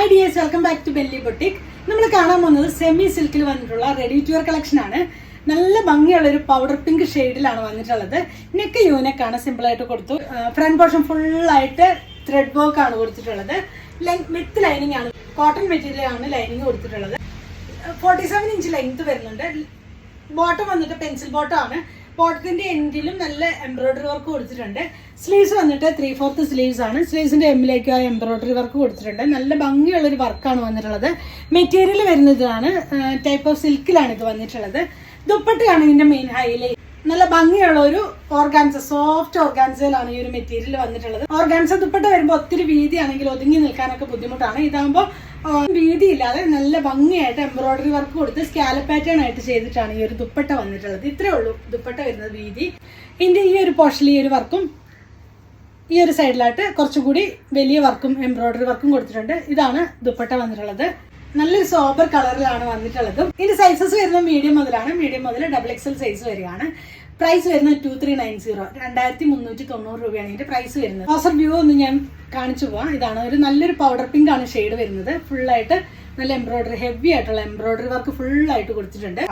Hi dears, welcome back to Belly Boutique. നമ്മൾ കാണാൻ പോകുന്നത് സെമി സിൽക്കിൽ വന്നിട്ടുള്ള റെഡി ടു വെയർ കളക്ഷൻ ആണ്. നല്ല ഭംഗിയുള്ള ഒരു പൗഡർ പിങ്ക് ഷെയ്ഡിലാണ് വന്നിട്ടുള്ളത്. നെക്ക് യൂനെക്കാണ് സിമ്പിൾ ആയിട്ട് കൊടുത്തു. ഫ്രണ്ട് പോർഷൻ ഫുള്ളായിട്ട് ത്രെഡ് വർക്ക് ആണ് കൊടുത്തിട്ടുള്ളത്. വിത്ത് ലൈനിങ് ആണ്, കോട്ടൺ മെറ്റീരിയൽ ആണ് ലൈനിങ് കൊടുത്തിട്ടുള്ളത്. 47 ഇഞ്ച് ലെങ്ത് വരുന്നുണ്ട്. ബോട്ടം വന്നിട്ട് പെൻസിൽ ബോട്ടം ആണ്. ബോട്ടത്തിന്റെ എൻഡിലും നല്ല എംബ്രോയിഡറി വർക്ക് കൊടുത്തിട്ടുണ്ട്. സ്ലീവ്സ് വന്നിട്ട് 3/4 സ്ലീവ്സ് ആണ്. സ്ലീവ്സിന്റെ എമ്മിലേക്ക് എംബ്രോയിഡറി വർക്ക് കൊടുത്തിട്ടുണ്ട്. നല്ല ഭംഗിയുള്ളൊരു വർക്കാണ് വന്നിട്ടുള്ളത്. മെറ്റീരിയൽ വരുന്നതാണ് ടൈപ്പ് ഓഫ് സിൽക്കിലാണ് ഇത് വന്നിട്ടുള്ളത്. ദുപ്പട്ടയാണ് ഇതിന്റെ മെയിൻ ഹൈലൈറ്റ്. നല്ല ഭംഗിയുള്ള ഒരു ഓർഗാൻസ, സോഫ്റ്റ് ഓർഗാൻസയിലാണ് ഈ ഒരു മെറ്റീരിയൽ വന്നിട്ടുള്ളത്. ഓർഗാൻസ ദുപ്പട്ട വരുമ്പോൾ ഒത്തിരി വീതിയാണെങ്കിൽ ഒതുങ്ങി നിൽക്കാനൊക്കെ ബുദ്ധിമുട്ടാണ്. ഇതാകുമ്പോൾ വീതിയില്ലാതെ നല്ല ഭംഗിയായിട്ട് എംബ്രോയിഡറി വർക്ക് കൊടുത്ത് സ്കാലപ്പ് പാറ്റേൺ ആയിട്ട് ചെയ്തിട്ടാണ് ഈ ഒരു ദുപ്പട്ട വന്നിട്ടുള്ളത്. ഇത്രേ ഉള്ളൂ ദുപ്പട്ട വരുന്നത് വീതി. ഇതിന്റെ ഈ ഒരു പോർഷനിൽ ഈ ഒരു വർക്കും ഈ ഒരു സൈഡിലായിട്ട് കുറച്ചുകൂടി വലിയ വർക്കും എംബ്രോയിഡറി വർക്കും കൊടുത്തിട്ടുണ്ട്. ഇതാണ് ദുപ്പട്ട വന്നിട്ടുള്ളത്. നല്ലൊരു സോബർ കളറിലാണ് വന്നിട്ടുള്ളത്. ഇതിന്റെ സൈസസ് വരുന്നത് മീഡിയം മുതലാണ്. മീഡിയം മുതൽ XXL സൈസ് വരെയാണ്. പ്രൈസ് വരുന്നത് 2390, 2390 രൂപയാണ് ഇതിന്റെ പ്രൈസ് വരുന്നത്. ക്ലോസർ വ്യൂ ഒന്ന് ഞാൻ കാണിച്ചു പോവാം. ഇതാണ് ഒരു നല്ലൊരു പൗഡർ പിങ്ക് ആണ് ഷെയ്ഡ് വരുന്നത്. ഫുള്ളായിട്ട് നല്ല എംബ്രോയിഡറി, ഹെവി ആയിട്ടുള്ള എംബ്രോയിഡറി വർക്ക് ഫുള്ളായിട്ട് കൊടുത്തിട്ടുണ്ട്.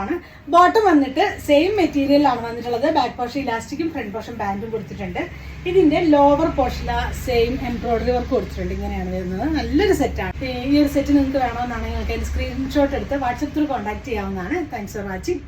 ബോട്ടം വന്നിട്ട് സെയിം മെറ്റീരിയലാണ് വന്നിട്ടുള്ളത്. ബാക്ക് പോർഷൻ ഇലാസ്റ്റിക്കും ഫ്രണ്ട് പോർഷൻ ബാൻഡും കൊടുത്തിട്ടുണ്ട്. ഇതിന്റെ lower portion same embroidery work കൊടുത്തിട്ടുണ്ട്. ഇങ്ങനെയാണ് വരുന്നത്. നല്ലൊരു സെറ്റാണ്. ഈ ഒരു സെറ്റ് നിങ്ങൾക്ക് വേണമെന്നാണെങ്കിൽ നിങ്ങൾക്ക് സ്ക്രീൻഷോട്ട് എടുത്ത് വാട്സപ്പ് ത്രൂ കോൺടാക്ട് ചെയ്യാവുന്നതാണ്. Thanks for watching.